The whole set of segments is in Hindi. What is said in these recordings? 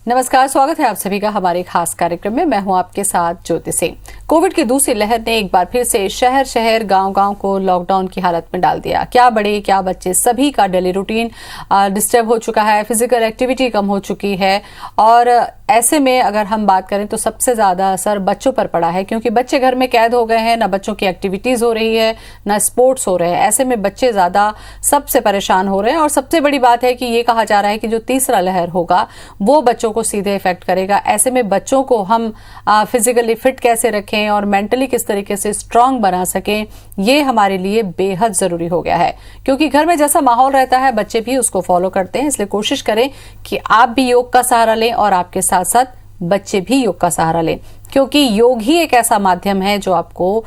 नमस्कार, स्वागत है आप सभी का हमारे खास कार्यक्रम में। मैं हूं आपके साथ ज्योति सिंह। कोविड की दूसरी लहर ने एक बार फिर से शहर शहर गांव-गांव को लॉकडाउन की हालत में डाल दिया। क्या बड़े क्या बच्चे सभी का डेली रूटीन डिस्टर्ब हो चुका है, फिजिकल एक्टिविटी कम हो चुकी है और ऐसे में अगर हम बात करें तो सबसे ज्यादा असर बच्चों पर पड़ा है, क्योंकि बच्चे घर में कैद हो गए हैं, ना बच्चों की एक्टिविटीज हो रही है, ना स्पोर्ट्स हो रहे हैं। ऐसे में बच्चे ज्यादा सबसे परेशान हो रहे हैं और सबसे बड़ी बात है कि ये कहा जा रहा है कि जो तीसरा लहर होगा वो बच्चों को सीधे इफेक्ट करेगा। ऐसे में बच्चों को हम फिजिकली फिट कैसे रखें और मेंटली किस तरीके से स्ट्रांग बना सकें, ये हमारे लिए बेहद जरूरी हो गया है, क्योंकि घर में जैसा माहौल रहता है बच्चे भी उसको फॉलो करते हैं। इसलिए कोशिश करें कि आप भी योग का सहारा लें और आपके साथ साथ बच्चे भी योग का सहारा लें, क्योंकि योग ही एक ऐसा माध्यम है जो आपको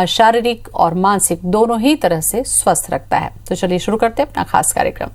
शारीरिक और मानसिक दोनों ही तरह से स्वस्थ रखता है। तो चलिए शुरू करते हैं अपना खास कार्यक्रम।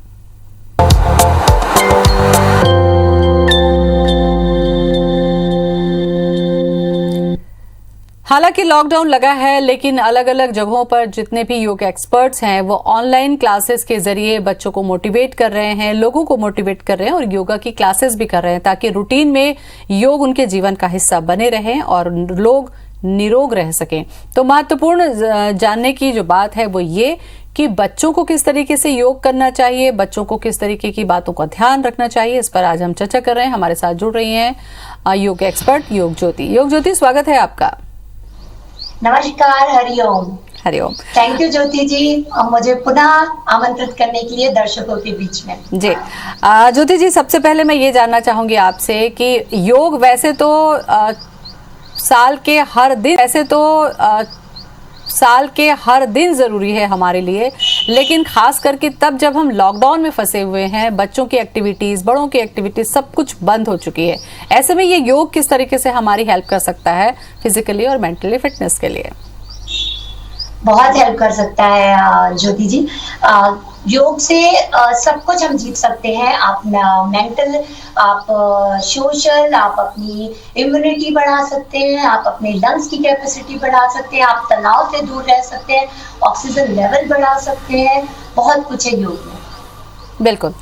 हालांकि लॉकडाउन लगा है, लेकिन अलग अलग जगहों पर जितने भी योग एक्सपर्ट्स हैं वो ऑनलाइन क्लासेस के जरिए बच्चों को मोटिवेट कर रहे हैं, लोगों को मोटिवेट कर रहे हैं और योगा की क्लासेस भी कर रहे हैं, ताकि रूटीन में योग उनके जीवन का हिस्सा बने रहें और लोग निरोग रह सकें। तो महत्वपूर्ण जानने की जो बात है वो ये कि बच्चों को किस तरीके से योग करना चाहिए, बच्चों को किस तरीके की बातों का ध्यान रखना चाहिए, इस पर आज हम चर्चा कर रहे हैं। हमारे साथ जुड़ रही हैं योग एक्सपर्ट योग ज्योति। योग ज्योति, स्वागत है आपका। नमस्कार, हरिओम। हरिओम। थैंक यू ज्योति जी, मुझे पुनः आमंत्रित करने के लिए दर्शकों के बीच में। जी ज्योति जी, सबसे पहले मैं ये जानना चाहूंगी आपसे कि योग वैसे तो साल के हर दिन जरूरी है हमारे लिए, लेकिन खास करके तब जब हम लॉकडाउन में फंसे हुए हैं, बच्चों की एक्टिविटीज, बड़ों की एक्टिविटीज सब कुछ बंद हो चुकी है। ऐसे में ये योग किस तरीके से हमारी हेल्प कर सकता है फिजिकली और मेंटली फिटनेस के लिए? बहुत हेल्प कर सकता है ज्योति जी। योग से सब कुछ हम जीत सकते हैं। आप मेंटल, आप सोशल, आप अपनी इम्यूनिटी बढ़ा सकते हैं, आप अपने लंग्स की कैपेसिटी बढ़ा सकते हैं, आप तनाव से दूर रह सकते हैं, ऑक्सीजन लेवल बढ़ा सकते हैं। बहुत कुछ है योग में। बिल्कुल।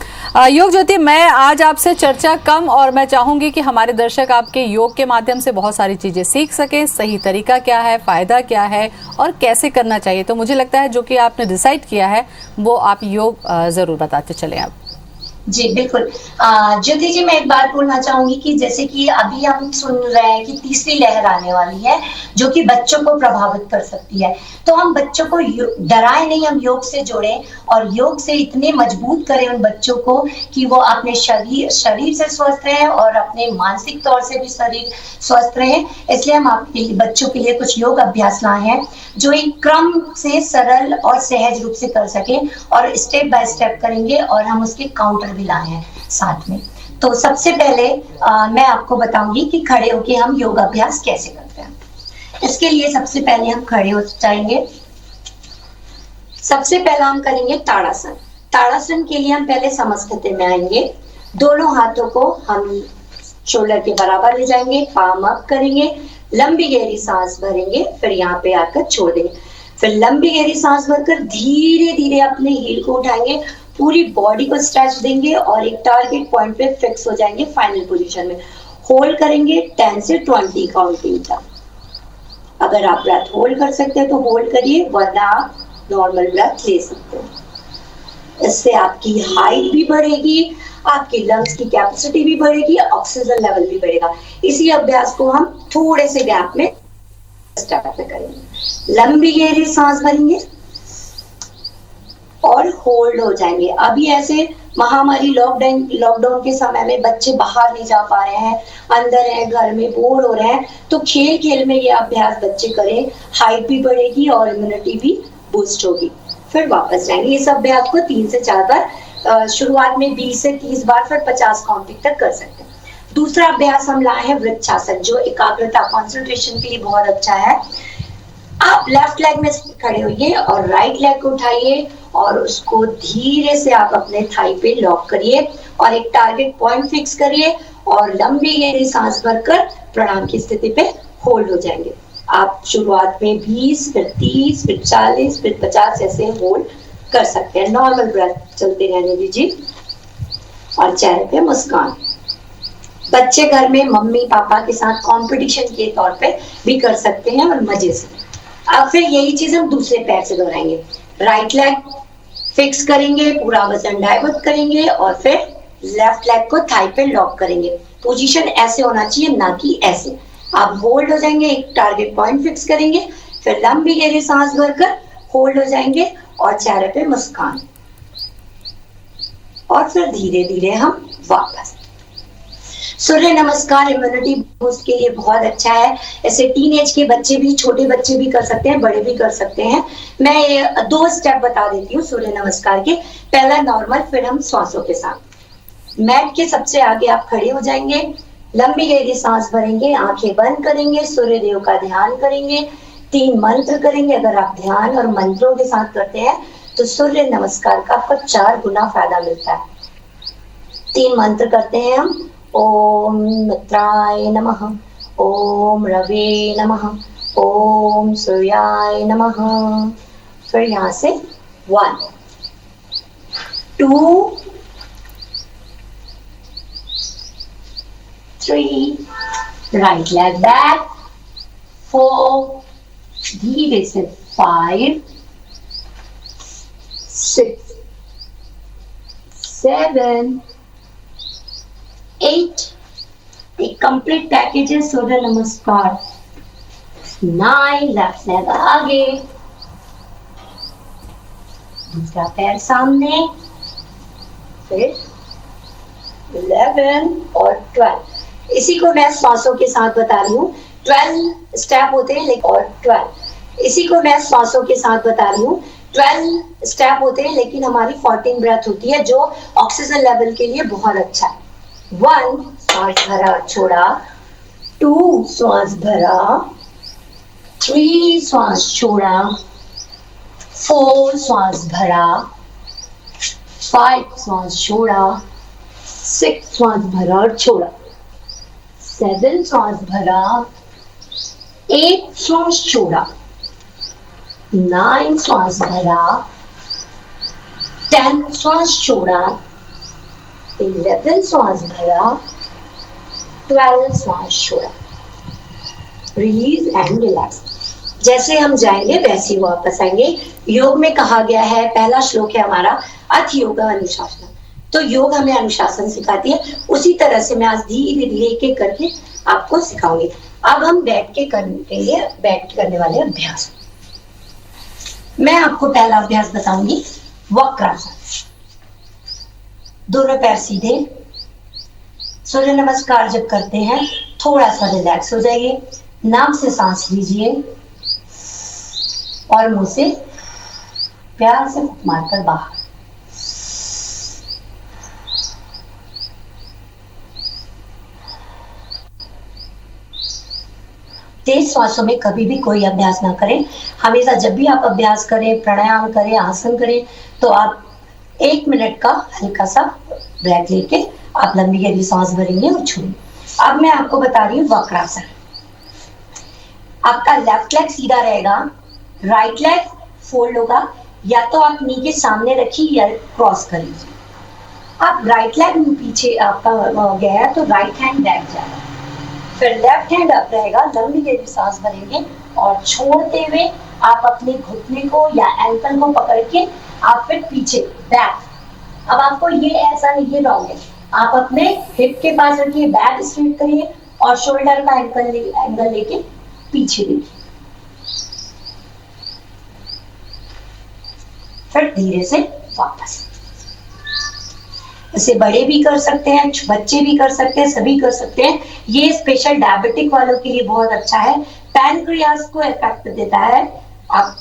योग ज्योति, मैं आज आपसे चर्चा कम और मैं चाहूंगी कि हमारे दर्शक आपके योग के माध्यम से बहुत सारी चीजें सीख सकें। सही तरीका क्या है, फायदा क्या है और कैसे करना चाहिए। तो मुझे लगता है जो कि आपने डिसाइड किया है वो आप योग जरूर बताते चले आप। जी बिल्कुल। ज्योति जी, मैं एक बात बोलना चाहूंगी कि जैसे कि अभी हम सुन रहे हैं कि तीसरी लहर आने वाली है जो कि बच्चों को प्रभावित कर सकती है, तो हम बच्चों को डराए नहीं, हम योग से जोड़ें और योग से इतने मजबूत करें उन बच्चों को कि वो अपने शरीर से स्वस्थ रहें और अपने मानसिक तौर से भी शरीर स्वस्थ रहे। इसलिए हम आपके बच्चों के लिए कुछ योग अभ्यास लाए हैं जो एक क्रम से सरल और सहज रूप से कर सके और स्टेप बाय स्टेप करेंगे और हम उसके काउंटर भी लाए हैं साथ में। तो सबसे पहले मैं आपको बताऊंगी कि खड़े होके हम योग अभ्यास कैसे करते हैं। इसके लिए सबसे पहले हम खड़े हो जाएंगे। सबसे पहला हम करेंगे ताड़ासन। ताड़ासन के लिए हम पहले समस्थिति में आएंगे। दोनों हाथों को हम शोल्डर के बराबर ले जाएंगे, पाम अप करेंगे, लंबी गहरी सांस भरेंगे, फिर यहाँ पे आकर छोड़ देंगे। फिर लंबी गहरी सांस भरकर धीरे धीरे अपने हील को उठाएंगे, पूरी बॉडी को स्ट्रेच देंगे और एक टारगेट पॉइंट पे फिक्स हो जाएंगे फाइनल पोजीशन में। होल्ड करेंगे 10 से 20 काउंटिंग तक। अगर आप ब्रेथ होल्ड कर सकते हैं तो होल्ड करिए, वरना आप नॉर्मल ब्रेथ ले सकते हैं। इससे आपकी हाइट भी बढ़ेगी, आपकी लंग्स की कैपेसिटी भी बढ़ेगी, ऑक्सीजन लेवल भी बढ़ेगा। इसी अभ्यास को हम थोड़े से गैप में स्टार्ट में करेंगे। लंबी गहरी सांस भरेंगे और होल्ड हो जाएंगे। अभी ऐसे महामारी लॉकडाउन के समय में बच्चे बाहर नहीं जा पा रहे हैं, अंदर हैं, घर में बोर हो रहे हैं, तो खेल खेल में ये अभ्यास बच्चे करें, हाइट भी बढ़ेगी और इम्यूनिटी भी बूस्ट होगी। फिर वापस जाएंगे। इस अभ्यास को 3 से 4 बार, शुरुआत में 20 से 30 बार, फिर 50 काउंटिंग तक कर सकते हैं। दूसरा अभ्यास हम लाए हैं वृक्षासन, जो एकाग्रता कंसंट्रेशन के लिए बहुत अच्छा है। आप लेफ्ट लेग में खड़े होइए और राइट लेग को उठाइए और उसको धीरे से आप अपने थाई पे लॉक करिए और एक टारगेट पॉइंट फिक्स करिए और लंबी गहरी सांस भरकर प्रणाम की स्थिति पे होल्ड हो जाएंगे। आप शुरुआत में 20, फिर 30, फिर 40, फिर 50 ऐसे होल्ड कर सकते हैं। नॉर्मल ब्रेथ चलते रहने दीजिए और चेहरे पे मुस्कान। बच्चे घर में मम्मी पापा के साथ कंपटीशन के तौर पे भी कर सकते हैं और मजे से। अब फिर यही चीज हम दूसरे पैर से दोहराएंगे। राइट लेग फिक्स करेंगे, पूरा वजन डाइवर्ट करेंगे और फिर लेफ्ट लेग को थाई पे लॉक करेंगे। पोजीशन ऐसे होना चाहिए, ना कि ऐसे। आप होल्ड हो जाएंगे, एक टारगेट पॉइंट फिक्स करेंगे, फिर लंबी गहरी सांस भरकर होल्ड हो जाएंगे और चेहरे पे मुस्कान, और फिर धीरे धीरे हम वापस। सूर्य नमस्कार इम्यूनिटी बूस्ट के लिए बहुत अच्छा है। ऐसे टीनेज के बच्चे भी, छोटे बच्चे भी कर सकते हैं, बड़े भी कर सकते हैं। मैं 2 स्टेप बता देती हूँ सूर्य नमस्कार के। पहला नॉर्मल, फिर हम श्वासों के साथ। मैट के सबसे आगे आप खड़े हो जाएंगे, लंबी गहरी सांस भरेंगे, आंखें बंद करेंगे, सूर्य देव का ध्यान करेंगे, 3 मंत्र करेंगे। अगर आप ध्यान और मंत्रों के साथ करते हैं तो सूर्य नमस्कार का आपको 4 गुना फायदा मिलता है। 3 मंत्र करते हैं हम। ओम मित्राय नमः, ओम रवे नमः, ओम सूर्याय नमः। फिर यहाँ से 1 2 3, राइट लेग बैक, 4, धीरे से 5 6 7 8, एक कंप्लीट पैकेज है सूर्य नमस्कार। 9, लेफ्ट लेग आगे, दूसरा पैर सामने, फिर 11 और 12। इसी को मैं श्वासों के साथ बता रही हूँ। 12 स्टेप होते हैं, लेकिन और 12 इसी को मैं श्वासों के साथ बता रही हूँ। 12 स्टेप होते हैं, लेकिन हमारी 14 ब्रेथ होती है, जो ऑक्सीजन लेवल के लिए बहुत अच्छा है। 1 सांस भरा छोड़ा, 2 श्वास भरा, 3 श्वास छोड़ा, 4 श्वास भरा, 5 श्वास छोड़ा, 6 श्वास भरा और छोड़ा, 7 श्वास भरा, 8 श्वास छोड़ा, 9 श्वास भरा, 10 श्वास छोड़ा, 11 श्वास भरा, 12 श्वास छोड़ा। Release and relax. जैसे हम जाएंगे वैसे ही वापस आएंगे। योग में कहा गया है, पहला श्लोक है हमारा, अथ योग अनुशासन। तो योग हमें अनुशासन सिखाती है। उसी तरह से मैं आज धीरे धीरे एक एक करके आपको सिखाऊंगी। अब हम बैठ के करने वाले अभ्यास। मैं आपको पहला अभ्यास बताऊंगी, वक्रासन। दोनों पैर सीधे। सूर्य नमस्कार जब करते हैं थोड़ा सा रिलैक्स हो जाइए, नाक से सांस लीजिए और मुंह से प्यार से फूंक मारकर बाहर। तेज श्वासों में कभी भी कोई अभ्यास ना करें। हमेशा जब भी आप अभ्यास करें, प्राणायाम करें, आसन करें, तो आप 1 मिनट का हल्का सा ब्रेक लेके आप लंबी गहरी सांस भरेंगे और छोड़ेंगे। अब मैं आपको बता रही हूँ वक्रासन। आपका लेफ्ट लेग सीधा रहेगा, राइट लेग फोल्ड होगा, या तो आप नी के सामने रखिए या क्रॉस कर लीजिए। आप राइट लेग पीछे आपका गया है तो राइट हैंड बैक जाएगा, फिर लेफ्ट हैंड अप रहेगा, लंबी गहरी सांस भरेंगे और छोड़ते हुए आप अपने घुटने को या एंकल को पकड़ के आप फिर पीछे बैक। अब आपको ये ऐसा नहीं, ये रॉन्ग है। आप अपने हिप के पास रखिए, बैक स्ट्रेट करिए और शोल्डर का एंगल लेके पीछे देखिए। फिर धीरे से वापस। इसे बड़े भी कर सकते हैं, बच्चे भी कर सकते हैं, सभी कर सकते हैं। ये स्पेशल डायबिटिक वालों के लिए बहुत अच्छा है। पैनक्रियास को इफेक्ट देता है, आप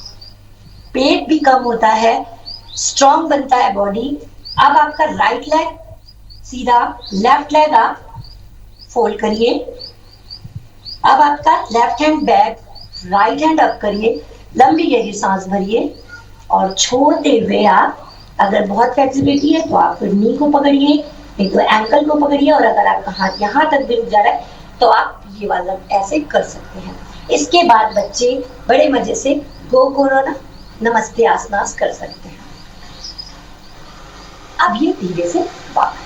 पेट भी कम होता है, स्ट्रॉन्ग बनता है बॉडी। अब आपका राइट लेग सीधा, लेफ्ट लेग आप फोल्ड करिए। अब आपका left hand back, right hand up करिए, लंबी गहरी सांस भरिए और छोड़ते हुए आप, अगर बहुत फ्लेक्सिबिलिटी है तो आप फिर नी को पकड़िए, नहीं तो एंकल को पकड़िए, और अगर आपका हाथ यहाँ तक भी रुक जा रहा है तो आप ये वाला ऐसे कर सकते हैं। इसके बाद बच्चे बड़े मजे से गो कोरोना नमस्ते आसनास कर सकते हैं। अब ये धीरे से वापस।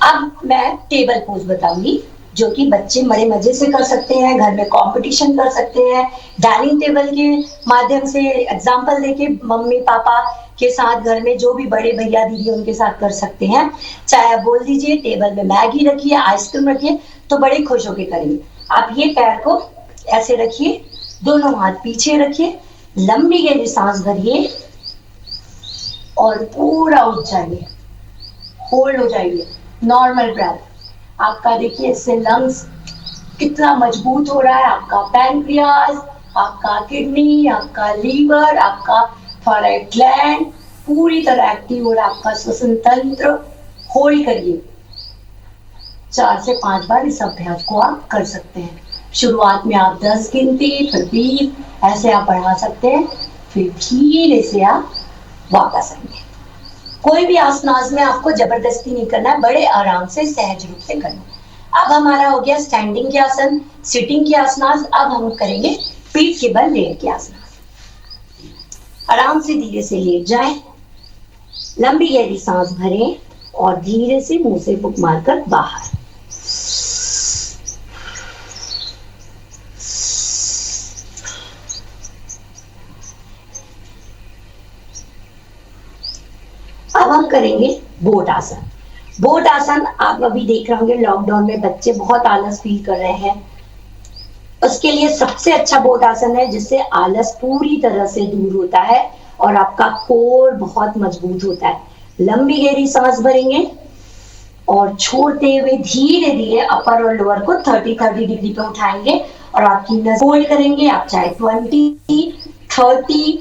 अब मैं टेबल पोज बताऊंगी जो कि बच्चे बड़े मजे से कर सकते हैं, घर में कंपटीशन कर सकते हैं, डाइनिंग टेबल के माध्यम से एग्जांपल देके मम्मी पापा के साथ घर में जो भी बड़े भैया दीदी उनके साथ कर सकते हैं। चाहे आप बोल दीजिए टेबल में मैगी रखिए, आइसक्रीम रखिए, तो बड़े खुश होकर करेंगे। आप ये पैर को ऐसे रखिए, दोनों हाथ पीछे रखिए, लंबी गहरी सांस भरिए और पूरा उठ जाइए, होल्ड हो जाइए, नॉर्मल ब्रेथ। आपका देखिए इससे लंग्स कितना मजबूत हो रहा है, आपका पैनक्रियाज, आपका किडनी, आपका लीवर, आपका थायराइड ग्लैंड पूरी तरह एक्टिव हो रहा है, आपका श्वसन तंत्र। होल्ड करिए, 4 से 5 बार इस अभ्यास को आप कर सकते हैं। शुरुआत में आप 10 गिनती, फिर 20, ऐसे आप बढ़ा सकते हैं, फिर धीरे से आप वापस आएंगे। कोई भी आसनास में आपको जबरदस्ती नहीं करना है, बड़े आराम से सहज रूप से करना है। अब हमारा हो गया स्टैंडिंग के आसन, सिटिंग के आसनास। अब हम करेंगे पीठ के बल लेट के आसनास। आराम से धीरे से लेट जाए, लंबी गहरी सांस भरें और धीरे से मुंह से फूंक मारकर बाहर। अब हम करेंगे बोट आसन। बोट आसन आप अभी देख रहे होंगे लॉकडाउन में बच्चे बहुत आलस फील कर रहे हैं। उसके लिए सबसे अच्छा बोट आसन है जिससे आलस पूरी तरह से दूर होता है और आपका कोर बहुत मजबूत होता है। लंबी गहरी सांस भरेंगे और छोड़ते हुए धीरे धीरे अपर और लोअर को 30-30 डिग्री पे उठाएंगे और आपकी नजर होल्ड करेंगे। आप चाहे 20, 30,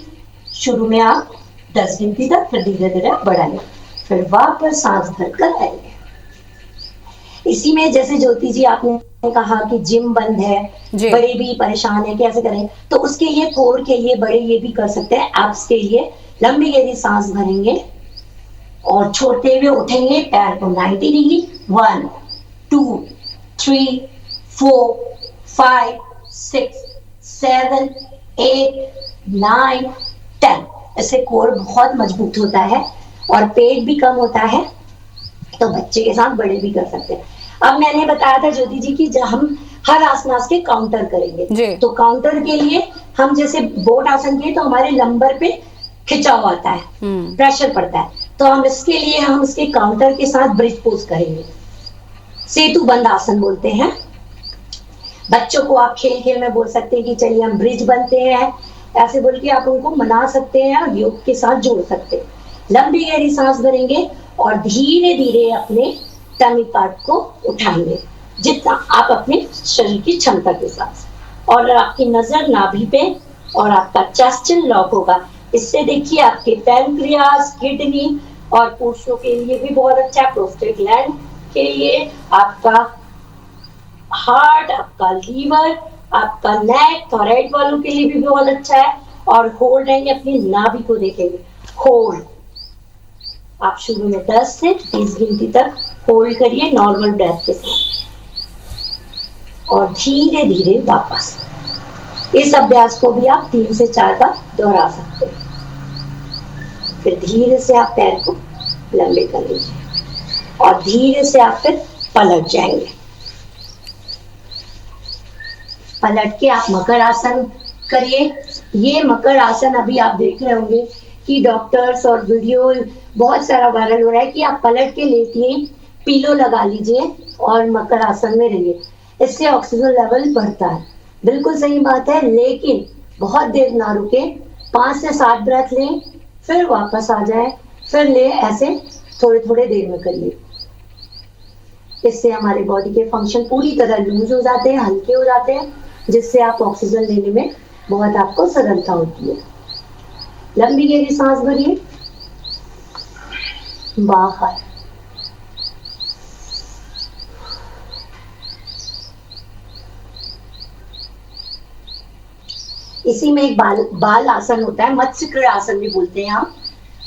शुरू में आप 10 गिनती तक, फिर धीरे धीरे बढ़ाएंगे, फिर वापस सांस भरकर आएंगे। इसी में जैसे ज्योति जी आपने कहा कि जिम बंद है, बड़े भी परेशान है, कैसे करें, तो उसके लिए कोर के लिए बड़े ये भी कर सकते हैं। एब्स के लिए लंबी गहरी सांस भरेंगे और छोड़ते हुए उठेंगे पैर को 90 डिग्री। 1, 2, 3, 4, 5, 6, 7, 8, 9, 10। इससे कोर बहुत मजबूत होता है और पेट भी कम होता है, तो बच्चे के साथ बड़े भी कर सकते हैं। अब मैंने बताया था ज्योति जी की जब हम हर आसनास के काउंटर करेंगे, तो काउंटर के लिए हम जैसे बोट आसन के तो हमारे लंबर पे खिंचाव आता है, प्रेशर पड़ता है, तो हम इसके लिए हम इसके काउंटर के साथ ब्रिज पोज करेंगे। सेतु बंद आसन बोलते हैं। बच्चों को आप खेल खेल में बोल सकते हैं कि चलिए हम ब्रिज बनते हैं, ऐसे बोल के आप उनको मना सकते हैं और योग के साथ जोड़ सकते हैं। लंबी गहरी सांस भरेंगे और धीरे धीरे अपने टमी पार्ट को उठाएंगे जितना आप अपने शरीर की क्षमता के साथ, और आपकी नजर नाभि पे और आपका चेस्ट लॉक होगा। इससे देखिए आपके पैनक्रियाज, किडनी और पुरुषों के लिए भी बहुत अच्छा है, प्रोस्टेट ग्लैंड के लिए, आपका हार्ट, आपका लीवर, आपका नेक, थायराइड वालों के लिए भी बहुत अच्छा है। और होल्ड रहेंगे, अपनी नाभि को देखेंगे, होल्ड। आप शुरू में 10 से 20 गिनती तक होल्ड करिए नॉर्मल ब्रेथ के साथ और धीरे धीरे वापस। इस अभ्यास को भी आप 3 से 4 बार दोहरा सकते हैं। फिर धीरे से आप पैर को लंबे कर लीजिए और धीरे से आप फिर पलट जाएंगे। पलट के आप मकर आसन करिए। ये मकर आसन अभी आप देख रहे होंगे कि डॉक्टर्स और वीडियो बहुत सारा वायरल हो रहा है कि आप पलट के लेटिए, पीलो लगा लीजिए और मकर आसन में रहिए, इससे ऑक्सीजन लेवल बढ़ता है। बिल्कुल सही बात है, लेकिन बहुत देर ना रुके, 5 से 7 ब्रेथ लें, फिर वापस आ जाए, फिर ले, ऐसे थोड़े थोड़े देर में करिए। इससे हमारे बॉडी के फंक्शन पूरी तरह लूज हो जाते हैं, हल्के हो जाते हैं, जिससे आप ऑक्सीजन लेने में बहुत आपको सरलता होती है। लंबी गहरी सांस भरिए, बाहर, इसी में एक बाल आसन होता है, मत्स्य आसन भी बोलते हैं आप।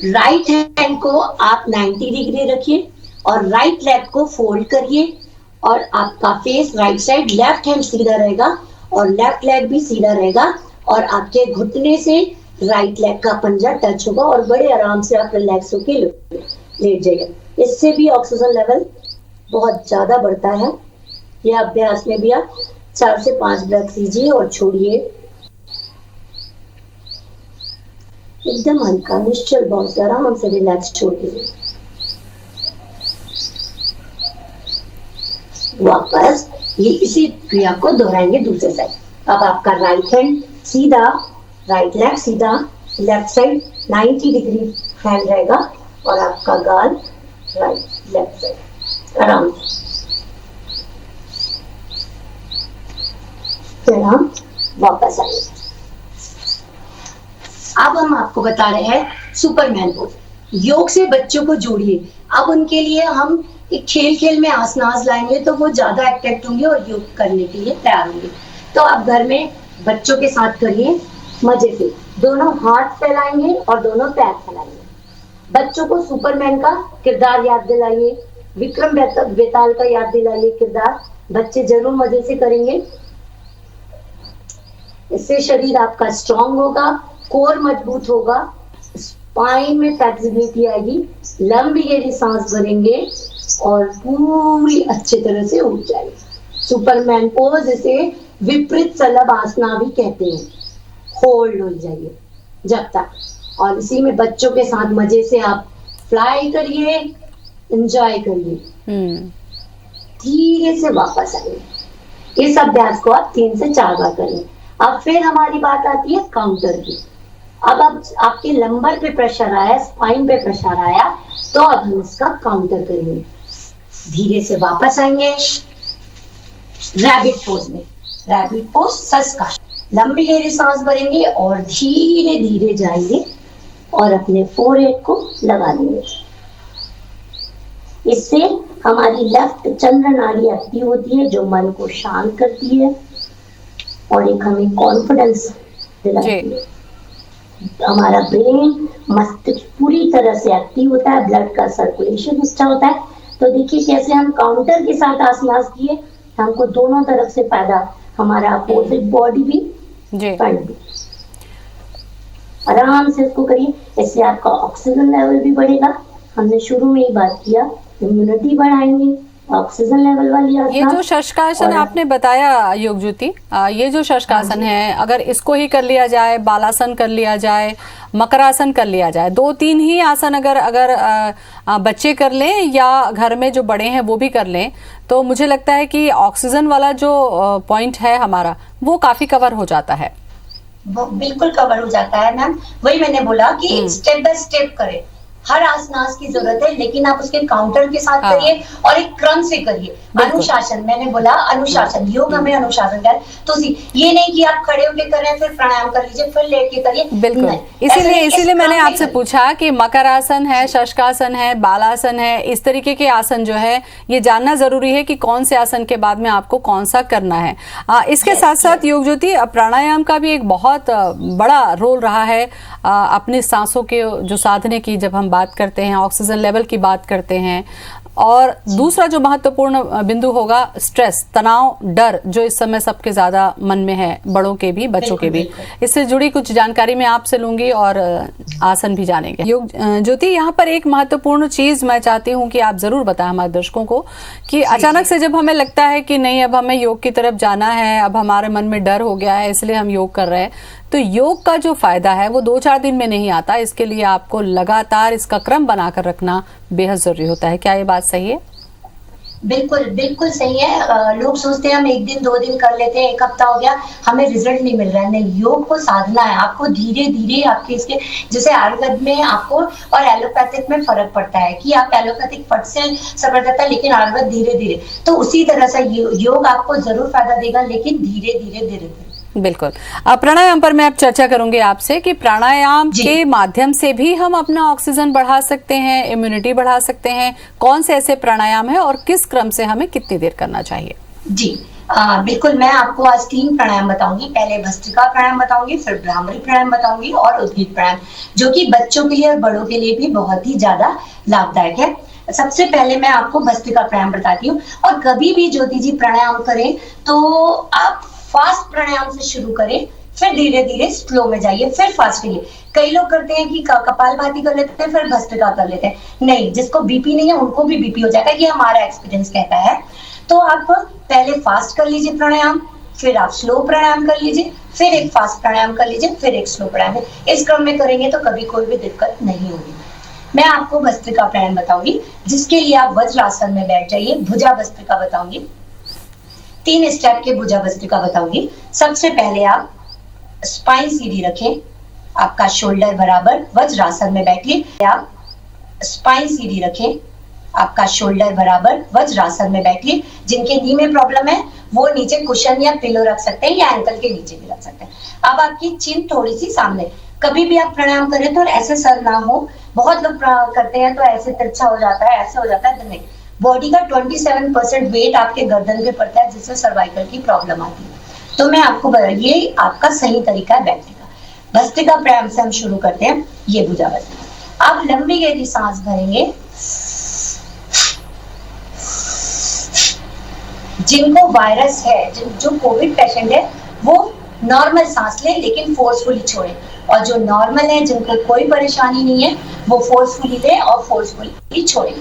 राइट हैंड को आप 90 डिग्री रखिए और राइट लेग को फोल्ड करिए और आपका face right side, left hand सीधा रहेगा और लेफ्ट लेग भी सीधा रहेगा और आपके घुटने से राइट लेग का पंजा टच होगा और बड़े आराम से आप रिलैक्स होकर लेट जाइए। इससे भी ऑक्सीजन लेवल बहुत ज्यादा बढ़ता है। यह अभ्यास में भी आप 4 से 5 ब्रेथ लीजिए और छोड़िए। एकदम हल्का निश्चल भाव से आराम से रिलैक्स छोड़ दीजिए। वापस ये इसी क्रिया को दोहराएंगे दूसरे साइड। अब आपका राइट हैंड सीधा, राइट लेग सीधा, लेफ्ट साइड 90 डिग्री हैंड रहेगा और आपका गाल राइट लेफ्ट साइड आराम से। फिर हम वापस आएंगे। अब हम आपको बता रहे हैं सुपरमैन पोज। योग से बच्चों को जोड़िए। अब उनके लिए हम एक खेल में आसनास लाएंगे तो वो ज्यादा एक्टिव होंगे और योग करने के लिए तैयार होंगे। तो आप घर में बच्चों के साथ करिए मजे से। दोनों हाथ फैलाएंगे और दोनों पैर फैलाएंगे। बच्चों को सुपरमैन का किरदार याद दिलाइए, विक्रम बेताल का याद दिलाइए किरदार। बच्चे जरूर मजे से करेंगे। इससे शरीर आपका स्ट्रांग होगा, कोर मजबूत होगा, स्पाइन में फ्लेक्सिबिलिटी आएगी, लंबी गहरी सांस भरेंगे और पूरी अच्छी तरह से उठ जाएगी। सुपरमैन पोज इसे विपरीत सलभ आसना भी कहते हैं। होल्ड हो जाइए जब तक, और इसी में बच्चों के साथ मजे से आप फ्लाई करिए, एंजॉय करिए। धीरे से वापस आइए। इस अभ्यास को आप 3 से 4 बार करें। अब फिर हमारी बात आती है काउंटर की। अब आपके लंबर पे प्रेशर आया, स्पाइन पे प्रेशर आया, तो अब हम इसका काउंटर करेंगे। धीरे से वापस आएंगे रैबिट पोज में। रैबिट पोज सस का लंबी गहरी सांस भरेंगे और धीरे धीरे जाएंगे और अपने फोरहेड को लगा लेंगे। इससे हमारी लेफ्ट चंद्र नाड़ी एक्टिव होती है जो मन को शांत करती है और एक हमें कॉन्फिडेंस दिलाती है। हमारा ब्रेन मस्तिष्क पूरी तरह से एक्टिव होता है, ब्लड का सर्कुलेशन अच्छा होता है। तो देखिए कैसे हम काउंटर के साथ आसनास किए, हमको दोनों तरफ से फायदा, हमारा अपोजिट बॉडी भी फ्रंट भी। आराम से इसको करिए। इससे आपका ऑक्सीजन लेवल भी बढ़ेगा। हमने शुरू में ही बात किया, इम्यूनिटी बढ़ाएंगे, ऑक्सीजन लेवल वाली आसन। ये जो शशकासन आपने बताया योग ज्योति, ये जो शशकासन है, अगर इसको ही कर लिया जाए, बालासन कर लिया जाए, मकरासन कर लिया जाए, 2-3 ही आसन अगर बच्चे कर लें या घर में जो बड़े हैं वो भी कर लें, तो मुझे लगता है कि ऑक्सीजन वाला जो पॉइंट है हमारा वो काफी कवर हो जाता है। वो बिल्कुल कवर हो जाता है मैम। वही मैंने बोला कि स्टेप बाय स्टेप करें। हर आसनास की जरूरत है, लेकिन आप उसके काउंटर के साथ करिए और एक क्रम से करिए। अनुशासन, मैंने बोला अनुशासन, योग हमें अनुशासन का है। तो ये नहीं कि आप खड़े होकर करें फिर प्राणायाम कर लीजिए फिर लेट के करिए। बिल्कुल, इसीलिए मैंने आपसे पूछा कि मकरासन है, शशकासन है, बालासन है, इस तरीके के आसन जो है ये जानना जरूरी है कि कौन से आसन के बाद में आपको कौन सा करना है। इसके साथ साथ योग ज्योति, प्राणायाम का भी एक बहुत बड़ा रोल रहा है अपनी सांसों के जो साधने की। जब हम बात करते हैं, ऑक्सीजन लेवल की बात करते हैं, और दूसरा जो महत्वपूर्ण बिंदु होगा स्ट्रेस, तनाव, डर, जो इस समय सबके ज्यादा मन में है, बड़ों के भी बच्चों के भी। इससे जुड़ी कुछ जानकारी मैं आपसे लूंगी और आसन भी जानेंगे। योग ज्योति, यहाँ पर एक महत्वपूर्ण चीज मैं चाहती हूँ कि आप जरूर बताएं हमारे दर्शकों को कि अचानक से जब हमें लगता है कि नहीं अब हमें योग की तरफ जाना है, अब हमारे मन में डर हो गया है इसलिए हम योग कर रहे हैं, तो योग का जो फायदा है वो 2-4 दिन में नहीं आता। इसके लिए आपको लगातार इसका क्रम बनाकर रखना बेहद जरूरी होता है। क्या ये बात सही है? बिल्कुल बिल्कुल सही है। लोग सोचते हैं हम 1 दिन 2 दिन कर लेते हैं, 1 हफ्ता हो गया हमें रिजल्ट नहीं मिल रहा है। नहीं, योग को साधना है। आपको धीरे धीरे आपके इसके, जैसे आयुर्वेद में आपको और एलोपैथिक में फर्क पड़ता है कि आप एलोपैथिक फट से सबर देता है, लेकिन आयुर्वेद धीरे धीरे। तो उसी तरह से योग आपको जरूर फायदा देगा, लेकिन धीरे धीरे। बिल्कुल। प्राणायाम पर मैं अब चर्चा करूंगी आपसे कि प्राणायाम के माध्यम से भी हम अपना ऑक्सीजन बढ़ा सकते हैं, इम्यूनिटी बढ़ा सकते हैं। कौन से ऐसे प्राणायाम है और किस क्रम से हमें कितनी देर करना चाहिए? जी बिल्कुल, मैं आपको आज 3 प्राणायाम बताऊंगी। पहले भस्त्रिका प्राणायाम बताऊंगी, फिर भ्रामरी प्राणायाम बताऊंगी और उद्गीत प्राणायाम, जो कि बच्चों के लिए और बड़ों के लिए भी बहुत ही ज्यादा लाभदायक है। सबसे पहले मैं आपको भस्त्रिका प्राणायाम बताती हूँ। और कभी भी ज्योति जी प्राणायाम करें तो आप फास्ट प्राणायाम से शुरू करें, फिर धीरे धीरे स्लो में जाइए, फिर फास्ट करिए। कई लोग करते हैं कि कपालभाति कर लेते हैं फिर भस्त्रिका कर लेते हैं। नहीं, जिसको बीपी नहीं है उनको भी बीपी हो जाएगा, ये हमारा एक्सपीरियंस कहता है। तो आप पहले फास्ट कर लीजिए प्राणायाम, फिर आप स्लो प्राणायाम कर लीजिए, फिर एक फास्ट प्राणायाम कर लीजिए, फिर एक स्लो प्राणायाम। इस क्रम में करेंगे तो कभी कोई भी दिक्कत नहीं होगी। मैं आपको भस्त्रिका प्राणायाम बताऊंगी, जिसके लिए आप वज्रासन में बैठ जाइए। भुजा भस्त्रिका बताऊंगी, 3 स्टेप के भुजा भस्त्रिका बताऊंगी। सबसे पहले आप स्पाइन सीधी रखें, आपका शोल्डर बराबर, वज्रासन में बैठिए। आप स्पाइन सीधी रखें, आपका शोल्डर बराबर, वज्रासन में बैठिए। जिनके नी में प्रॉब्लम है वो नीचे कुशन या पिलो रख सकते हैं या एंकल के नीचे भी रख सकते हैं। अब आपकी चिन थोड़ी सी सामने। कभी भी आप प्राणायाम करें तो ऐसे सर ना हो। बहुत लोग करते हैं तो ऐसे तिरछा हो जाता है, ऐसे हो जाता है, तो नहीं। बॉडी का 27% वेट आपके गर्दन पे पड़ता है, जिससे सर्वाइकल की प्रॉब्लम आती है। तो मैं आपको ये आपका सही तरीका है बैठने का। भस्त्रिका प्राणायाम से हम शुरू करते हैं। ये भुजा भस्त्रिका। आप लंबी गहरी सांस भरेंगे। जिनको वायरस है, जो कोविड पेशेंट है, वो नॉर्मल सांस ले लेकिन फोर्सफुली छोड़े। और जो नॉर्मल है, जिनको कोई परेशानी नहीं है, वो फोर्सफुली ले और फोर्सफुली छोड़े।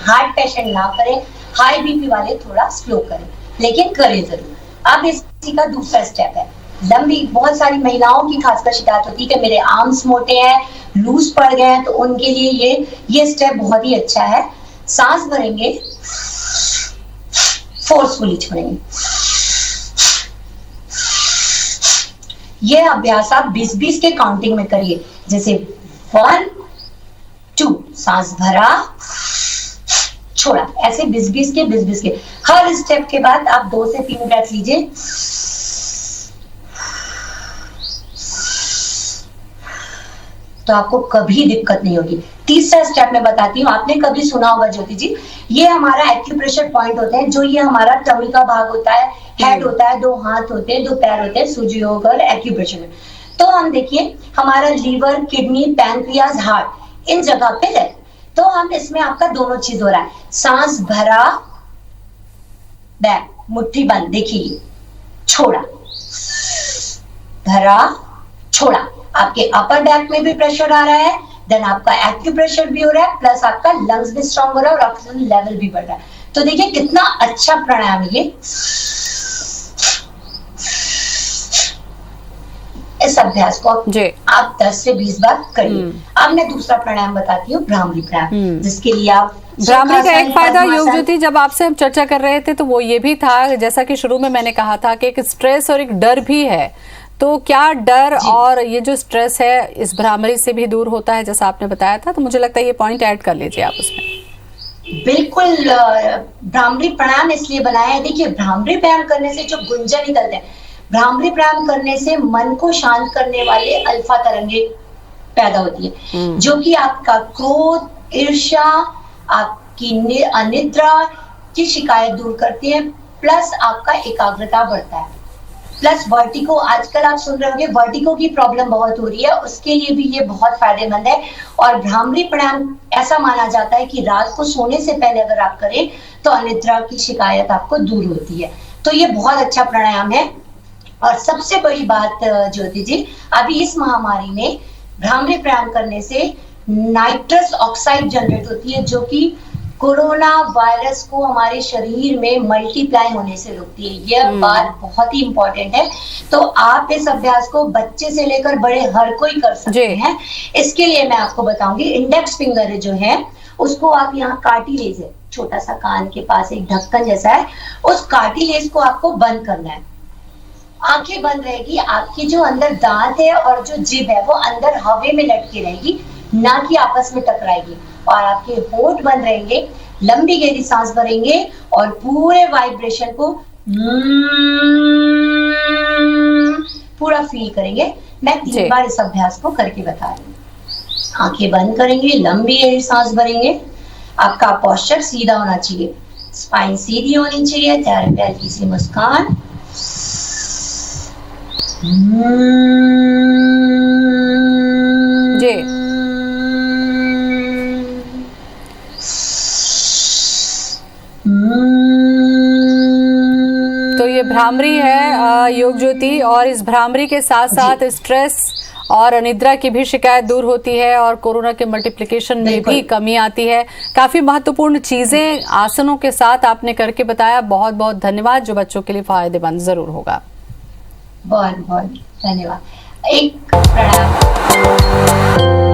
हार्ट पेशेंट ना करें, हाई बीपी वाले थोड़ा स्लो करें, लेकिन करें जरूर। अब इसी का दूसरा स्टेप है लंबी। बहुत सारी महिलाओं की खासकर शिकायत होती है कि मेरे आर्म्स मोटे हैं, लूज पड़ गए हैं, तो उनके लिए ये स्टेप बहुत ही अच्छा है। सांस भरेंगे, फोर्सफुली छोड़ेंगे। ये अभ्यास आप 20-20 के काउंटिंग में करिए। जैसे 1 2, सांस भरा, छोड़ा, ऐसे 20-20 के। हर स्टेप के बाद आप 2 से 3 ब्रेथ लीजिए। तो आपको कभी दिक्कत नहीं होगी। तीसरा स्टेप मैं बताती हूँ, आपने कभी सुना होगा ज्योति जी, ये हमारा एक्यूप्रेशर पॉइंट होते हैं। जो ये हमारा टमी का भाग होता है, हेड होता है, 2 हाथ होते हैं, 2 पैर होते हैं, सूजी योग और एक्यूप्रेशर में। तो हम देखिए हमारा लीवर, किडनी, पैंक्रियाज, हार्ट, इन जगह पे है। तो हम इसमें आपका दोनों चीज हो रहा है। सांस भरा, बैक, मुट्ठी बंद, देखिए, छोड़ा, भरा, छोड़ा। आपके अपर बैक में भी प्रेशर आ रहा है, देन आपका एक्यूप्रेशर भी हो रहा है, प्लस आपका लंग्स भी स्ट्रांग हो रहा है और ऑक्सीजन लेवल भी बढ़ रहा है। तो देखिए कितना अच्छा प्राणायाम है ये। इस अभ्यास को आप 10 से 20 बार करिए। अब मैं दूसरा प्राणायाम बताती हूँ, भ्रामरी प्राणायाम, जिसके लिए आप भ्रामरी का एक फायदा योग ज्योति, जब आपसे हम चर्चा कर रहे थे तो वो ये भी था, जैसा कि शुरू में मैंने कहा था कि एक स्ट्रेस और एक डर भी है। तो क्या डर और ये जो स्ट्रेस है इस भ्रामरी से भी दूर होता है, जैसा आपने बताया था? तो मुझे लगता है ये पॉइंट ऐड कर लीजिए आप उसमें। बिल्कुल, भ्रामरी प्राणायाम इसलिए बनाया है। देखिए, भ्रामरी प्राणायाम करने से जो गुंजन निकलते हैं, भ्रामरी प्राणायाम करने से मन को शांत करने वाले अल्फा तरंगे पैदा होती है, जो कि आपका क्रोध, ईर्ष्या, आपकी अनिद्रा की शिकायत दूर करती है, प्लस आपका एकाग्रता बढ़ता है, प्लस वर्टिगो। आजकल आप सुन रहे होंगे वर्टिगो की प्रॉब्लम बहुत हो रही है, उसके लिए भी ये बहुत फायदेमंद है। और भ्रामरी प्राणायाम ऐसा माना जाता है कि रात को सोने से पहले अगर आप करें तो अनिद्रा की शिकायत आपको दूर होती है। तो ये बहुत अच्छा प्राणायाम है। और सबसे बड़ी बात ज्योति जी, अभी इस महामारी में भ्रामरी प्राणायाम करने से नाइट्रस ऑक्साइड जनरेट होती है, जो कि कोरोना वायरस को हमारे शरीर में मल्टीप्लाई होने से रोकती है। यह बात बहुत ही इंपॉर्टेंट है। तो आप इस अभ्यास को बच्चे से लेकर बड़े हर कोई कर सकते हैं। इसके लिए मैं आपको बताऊंगी, इंडेक्स फिंगर जो है उसको आप यहाँ कार्टिलेज है, छोटा सा कान के पास एक ढक्कन जैसा है, उस कार्टिलेज को आपको बंद करना है। आंखें बंद रहेगी, आपकी जो अंदर दांत है और जो जिभ है वो अंदर हवा में लटकी रहेगी, ना कि आपस में टकराएगी। और आपके होंठ बंद रहेंगे, लंबी गहरी सांस भरेंगे और पूरे वाइब्रेशन को पूरा फील करेंगे। मैं 3 बार इस अभ्यास को करके बता रही हूँ। आंखें बंद करेंगे, लंबी गहरी सांस भरेंगे। आपका पोस्चर सीधा होना चाहिए, स्पाइन सीधी होनी चाहिए, चेहरे पे हल्की सी मुस्कान। जी, तो ये भ्रामरी है योग ज्योति, और इस भ्रामरी के साथ साथ स्ट्रेस और अनिद्रा की भी शिकायत दूर होती है और कोरोना के मल्टीप्लिकेशन में भी कमी आती है। काफी महत्वपूर्ण चीजें आसनों के साथ आपने करके बताया। बहुत बहुत धन्यवाद, जो बच्चों के लिए फायदेमंद जरूर होगा। बहुत बहुत धन्यवाद। एक प्रणाम।